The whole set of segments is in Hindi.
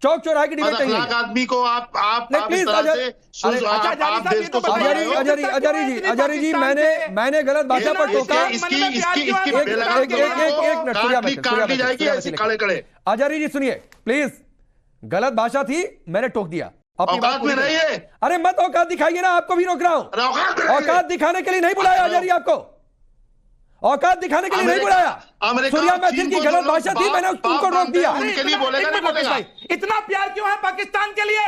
चौक चौराहे की डिबेट नहीं है। आदमी को आप प्लीज अजहरी जी मैंने गलत भाषा पर टोका। अजहरी जी सुनिए प्लीज, गलत भाषा थी, मैंने टोक दिया। अपनी बात में नहीं है। अरे मत औकात दिखाइए ना, आपको भी रोक रहा हूं। औकात दिखाने के लिए नहीं बुलाया अजहरी, आपको औकात दिखाने के लिए नहीं बुलाया। सूर्या मैथिल की गलत भाषा थी, मैंने तुमको रोक दिया। उनके लिए बोलेगा नहीं बोलेगा? इतना प्यार क्यों है पाकिस्तान के लिए?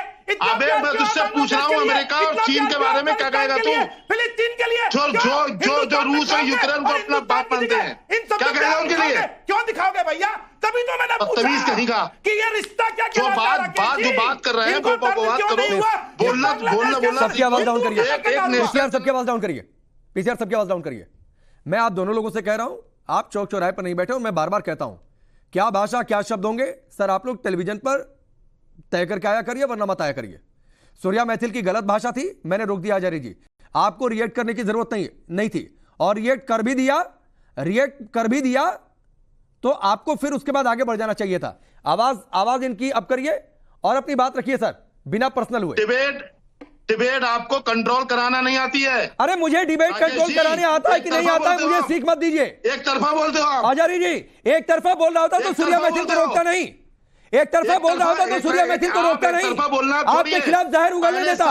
अबे मैं तुझसे पूछ रहा हूँ अमेरिका और चीन के बारे में क्या कहेगा तू? फिलिस्तीन के लिए जो रूस और यूक्रेन को अपना बाप मानते हैं, क्या कहेगा उनके लिए? क्यों दिखाओगे भैया? तभी तो मैंने तमीज कहेगा कि ये रिश्ता क्या जो बात कर रहे हैं वो बात करो। बोलना सबकी आवाज डाउन करिए, पीसीआर सबकी आवाज डाउन करिए, पीसीआर सबकी आवाज डाउन करिए। मैं आप दोनों लोगों से कह रहा हूं, आप चौक चौराहे पर नहीं बैठे हो। मैं बार बार कहता हूं क्या भाषा क्या शब्द होंगे सर, आप लोग टेलीविजन पर तय करके आया करिए, वरना मत आया करिए। सूर्या मैथिल की गलत भाषा थी, मैंने रोक दिया अजहरी जी। आपको रिएक्ट करने की जरूरत नहीं थी, और रिएक्ट कर भी दिया तो आपको फिर उसके बाद आगे बढ़ जाना चाहिए था। आवाज इनकी अब करिए और अपनी बात रखिए सर, बिना पर्सनल हुए। डिबेट आपको कंट्रोल कराना नहीं आती है। अरे मुझे डिबेट कंट्रोल कराने आता है कि नहीं आता है, मुझे सीख मत दीजिए। एक तरफा बोलते हो आप। अजहरी जी एक तरफा बोल रहा होता तो सूर्या मैथिल को रोकता नहीं, एक तरफा बोल रहा होता तो सूर्या मैथिल को रोकता नहीं, आपके खिलाफ जहर उगलने देता।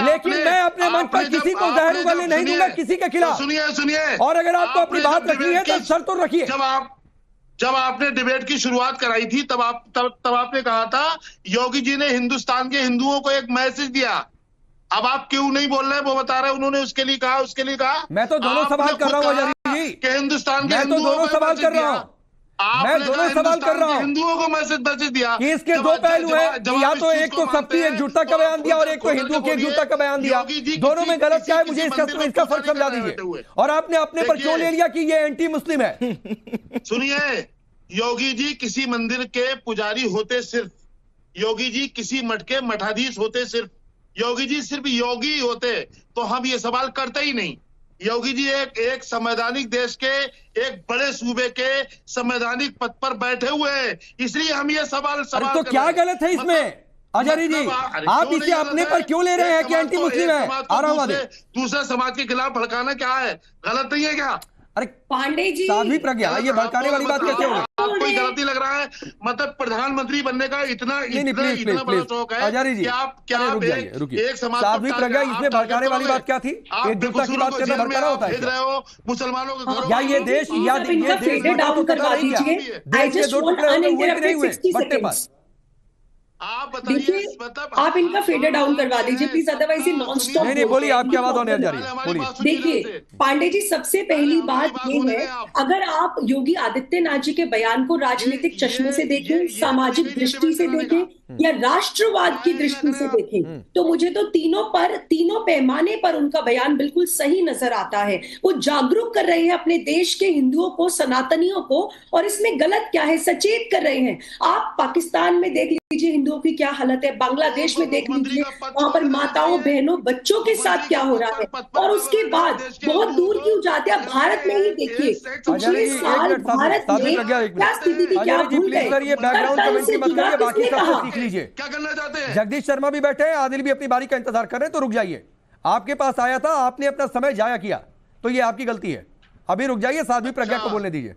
लेकिन मैं अपने मन पर किसी को जहर उगलने नहीं दूंगा, किसी के खिलाफ। सुनिए, और अगर आपको अपनी बात रखनी है तो सर तो रखिए। जब आपने डिबेट की शुरुआत कराई थी तब आपने कहा था योगी जी ने हिंदुस्तान के हिंदुओं को एक मैसेज दिया। अब आप क्यों नहीं बोल रहे वो बता रहे, उन्होंने उसके लिए कहा। मैं तो दोनों सवाल कर रहा हूं अजहरी जी, कि हिंदुस्तान के हिंदुओं को सवाल कर रहा हूं, मैं दोनों सवाल कर रहा हूं। हिंदुओं को मैसेज दिया कि इसके दो पहलू हैं, या तो एक तो सबकी एकजुटता का बयान दिया और एक तो हिंदुओं की एकजुटता का बयान दिया। दोनों में गलत क्या है, मुझे इसका फर्क समझा दीजिए। और आपने अपने पर क्यों ले लिया कि ये एंटी मुस्लिम है? सुनिए, योगी जी किसी मंदिर के पुजारी होते सिर्फ, योगी जी किसी मठ के मठाधीश होते सिर्फ, योगी जी सिर्फ योगी होते तो हम ये सवाल करते ही नहीं। योगी जी एक संवैधानिक देश के एक बड़े सूबे के संवैधानिक पद पर बैठे हुए हैं, इसलिए हम ये सवाल तो क्या गलत है इसमें अजहरी जी? आप इसे अपने पर क्यों ले रहे हैं कि एंटी मुस्लिम है? आ रहा हूं दूसरे समाज के खिलाफ भड़काना क्या है, गलत नहीं है क्या? अरे पांडे जी, साध्वी प्रज्ञा, ये भड़काने वाली बात कैसे होगी? आपको गलती लग रहा है? मतलब प्रधानमंत्री बनने का इतना बड़ा शौक है अजहरी जी, क्या रुकिए। साध्वी प्रज्ञा, इसमें भड़काने वाली बात क्या थी? एकजुटता की बात करना भड़काना होता है रहे हो मुसलमानों के या ये देश डाउन करवा दीजिए। देश के दो टुकड़े नहीं हुए बट्टे पर। आप बताइए, आप इनका फेडर डाउन करवा दीजिए प्लीज, अदरवाइज ये नॉन स्टॉप। नहीं बोलिए, आपकी आवाज होने जा रही है, बोलिए। देखिए पांडे जी, सबसे पहली बात ये है, अगर आप योगी आदित्यनाथ जी के बयान को राजनीतिक चश्मे से देखें, सामाजिक दृष्टि से देखें या राष्ट्रवाद की दृष्टि से देखें, तो मुझे तो तीनों पैमाने पर उनका बयान बिल्कुल सही नजर आता है। वो जागरूक कर रहे हैं अपने देश के हिंदुओं को, सनातनियों को, और इसमें गलत क्या है सचेत कर रहे हैं। आप पाकिस्तान में देख लीजिए हिंदुओं की क्या हालत है, बांग्लादेश में देख लीजिए वहां पर माताओं बहनों बच्चों के साथ क्या हो रहा है, और उसके बाद बहुत दूर क्यों जाते हैं, भारत में ही देखिए पिछले साल भारत में क्या स्थिति थी, क्या भूल गए। क्या करना चाहते हैं? जगदीश शर्मा भी बैठे हैं, आदिल भी अपनी बारी का इंतजार कर रहे हैं, तो रुक जाइए। आपके पास आया था, आपने अपना समय जाया किया, तो ये आपकी गलती है। अभी रुक जाइए, साध्वी प्रज्ञा को बोलने दीजिए।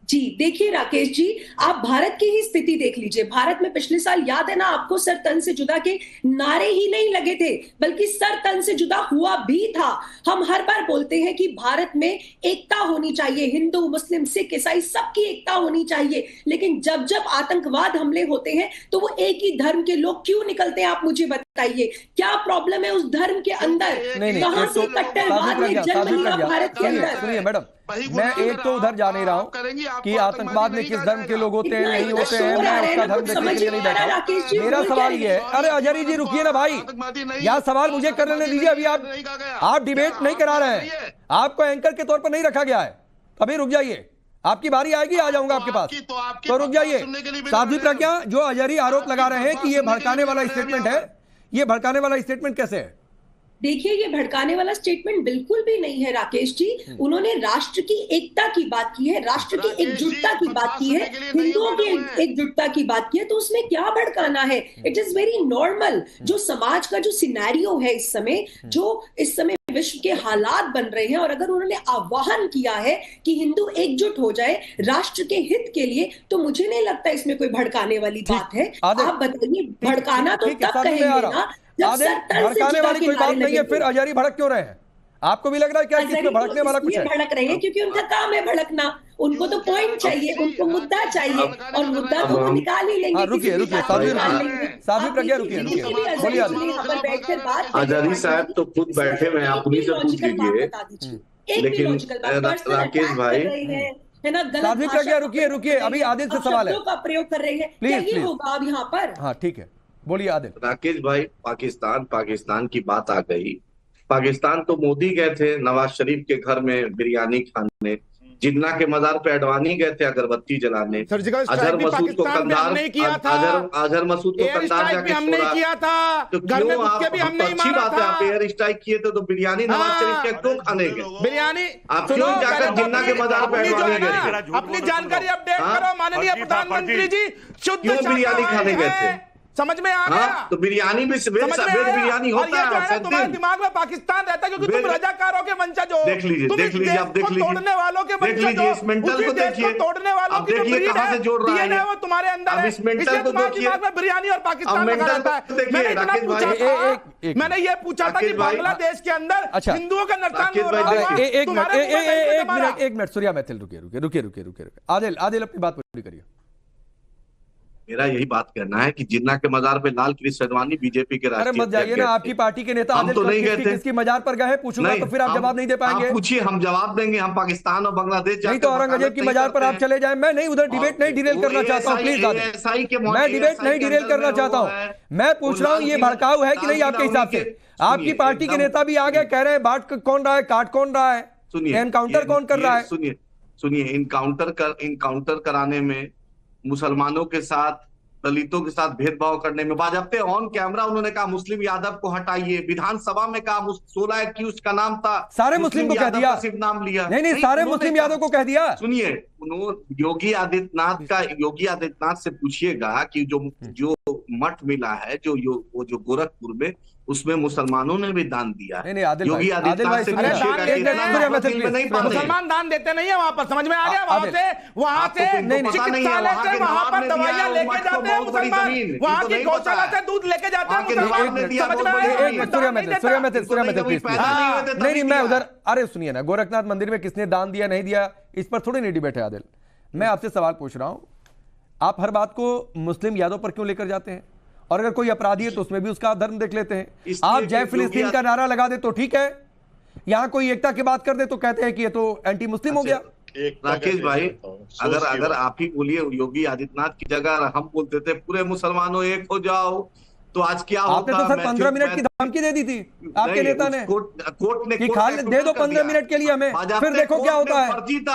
जी देखिए राकेश जी, आप भारत की ही स्थिति देख लीजिए। भारत में पिछले साल याद है ना आपको, सर तन से जुदा के नारे ही नहीं लगे थे, बल्कि सर तन से जुदा हुआ भी था। हम हर बार बोलते हैं कि भारत में एकता होनी चाहिए, हिंदू मुस्लिम सिख ईसाई सबकी एकता होनी चाहिए, लेकिन जब जब आतंकवाद हमले होते हैं तो वो एक ही धर्म के लोग क्यों निकलते हैं, आप मुझे बताइए। क्या प्रॉब्लम है उस धर्म के अंदर? कहां से कट्टरवाद ने जन्म लिया भारत के अंदर? सुनिए मैडम, मैं एक तो उधर जा नहीं रहा हूं कि आतंकवाद में किस धर्म के लोग होते हैं नहीं होते हैं, मैं उसका धर्म देखने के लिए नहीं बैठा। मेरा सवाल ये है, अरे अजहरी जी रुकिए ना भाई, यह सवाल मुझे करने दीजिए। अभी आप डिबेट नहीं करा रहे हैं, आपको एंकर के तौर पर नहीं रखा गया है। अभी रुक जाइए, आपकी बारी आएगी, आ जाऊंगा आपके पास, तो रुक जाइए। साध्वी प्रज्ञा, जो अजहरी आरोप लगा रहे हैं कि ये भड़काने वाला स्टेटमेंट है, ये भड़काने वाला स्टेटमेंट कैसे है? देखिए ये भड़काने वाला स्टेटमेंट बिल्कुल भी नहीं है राकेश जी। उन्होंने राष्ट्र की एकता की बात की है, राष्ट्र की एकजुटता की बात की है, हिंदुओं की एकजुटता की बात की है, तो उसमें क्या भड़काना है? It is very normal. जो समाज का जो सिनेरियो है इस समय, जो इस समय विश्व के हालात बन रहे हैं, और अगर उन्होंने आह्वान किया है कि हिंदू एकजुट हो जाए राष्ट्र के हित के लिए, तो मुझे नहीं लगता इसमें कोई भड़काने वाली बात है। आप बताइए, भड़काना तो तब कहेंगे ना जब सर तन से भड़काने वाली कोई बात नहीं है, फिर अजहरी भड़क क्यों रहे हैं? आपको भी लग रहा है क्या कि इसमें भड़कने वाला कुछ है? भड़क रहे हैं क्योंकि उनका काम है भड़कना। उनको तो पॉइंट चाहिए, उनको मुद्दा चाहिए, और मुद्दा तो वो निकाल ही लेंगे। रुकिए साध्वी प्रज्ञा, रुकिए बोलिए। अजहरी साहब तो खुद बैठे हुए, आप उन्हीं से पूछ लीजिए। लेकिन राकेश भाई, है ना, साध्वी प्रज्ञा रुकिए, अभी आदिल से सवाल है, का प्रयोग कर रहे हैं, क्या ये होगा अब यहाँ पर? हाँ ठीक है, बोलिए आदिल। राकेश भाई, पाकिस्तान की बात आ गई। पाकिस्तान तो मोदी गए थे नवाज शरीफ के घर में बिरयानी खाने, जिन्ना के मजार पे अडवाणी गए थे अगरबत्ती जलाने, अजहर मसूद को कंधार अजहर मसूद को कंधार जाके किया था, तो क्यों आप, अच्छी बात है आप एयर स्ट्राइक किए थे, तो बिरयानी नवाज शरीफ के क्यों खाने गए? बिरयानी आप क्यों जाकर जिन्ना के मजार पे अडवाणी गए? अपनी जानकारी अपडेट करो माननीय प्रधानमंत्री जी। क्यों बिरयानी खाने गए थे? समझ में आ गया? तो बिरयानी भी वेज बिरयानी होता है। तुम्हारे दिमाग में पाकिस्तान रहता है क्योंकि तुम रजाकारों के वंशज हो। देख लीजिए आप देख लीजिए, तोड़ने वालों के वंशज हो, इस मेंटल को देखिए, तोड़ने वालों की देखिए कहां से जोड़ रहा है वो तुम्हारे अंदर है। इस मेंटल को देखिए, दिमाग में बिरयानी और पाकिस्तान लगा रहता है। मैंने ये पूछा था कि बांग्लादेश के अंदर हिंदुओं का नुकसान हो रहा है। एक मिनट सूर्या मैथिल, रुकिए। आदिल अपनी बात पूरी करिए। मेरा यही बात कहना है कि जिन्ना के मजार पे लाल कृष्ण अडवाणी बीजेपी के राष्ट्रीय अध्यक्ष, मत जाइए ना, आपकी पार्टी के नेता हम तो नहीं गए थे, किसकी मजार पर गए पूछूंगा तो फिर आप जवाब नहीं दे पाएंगे। आप पूछिए, हम जवाब देंगे। हम पाकिस्तान और बांग्लादेश नहीं तो औरंगजेब की मजार पर आप चले जाए। मैं नहीं उधर डिबेट नहीं डिरेल करना चाहता हूँ, प्लीज मैं डिबेट नहीं डिरेल करना चाहता हूँ। मैं पूछ रहा हूँ ये भड़काऊ है कि नहीं आपके हिसाब से? आपकी पार्टी के नेता भी आगे कह रहे हैं बाट कौन रहा है, काट कौन रहा है, एनकाउंटर कौन कर रहा है? सुनिए, इनकाउंटर कराने में, मुसलमानों के साथ दलितों के साथ भेदभाव करने में, बाजब्ते ऑन कैमरा उन्होंने कहा मुस्लिम यादव को हटाइए। विधानसभा में कहा 16 एक्यूज का नाम था, सारे मुस्लिम को कह दिया, सिर्फ नाम लिया। नहीं सारे मुस्लिम यादव को कह दिया। सुनिए, योगी आदित्यनाथ से पूछिएगा कि जो मठ मिला है जो गोरखपुर में, उसमें मुसलमानों ने भी दान दिया। योगी आदित्यनाथ से मुसलमान दान देते नहीं है वहां पर, समझ में आ गया? वहां से चिकित्सालय से वहां पर दवाइयां लेके जाते हैं मुसलमान, वहां की गौशाला से दूध लेके जाते हैं मुसलमान। नहीं मैं उधर, अरे सुनिए ना, गोरखनाथ मंदिर में किसने दान दिया नहीं दिया, इस पर थोड़ी नहीं डिबेट है आदिल। मैं आपसे सवाल पूछ रहा हूं, आप हर बात को मुस्लिम यादव पर क्यों लेकर जाते हैं? और अगर कोई अपराधी है तो उसमें भी उसका धर्म देख लेते हैं। आप जय फिलिस्तीन का नारा लगा दे तो ठीक है, यहां कोई एकता की बात कर दे तो कहते हैं कि ये तो एंटी मुस्लिम हो गया। राकेश भाई, अगर आप ही बोलिए योगी आदित्यनाथ की जगह हम बोलते थे पूरे मुसलमानों एक हो जाओ, तो आज क्या होता? आपने तो सर 15 मिनट की धमकी दे दी थी आपके नेता ने, कोर्ट ने दे दो 15 मिनट के लिए हमें, फिर देखो क्या होता है।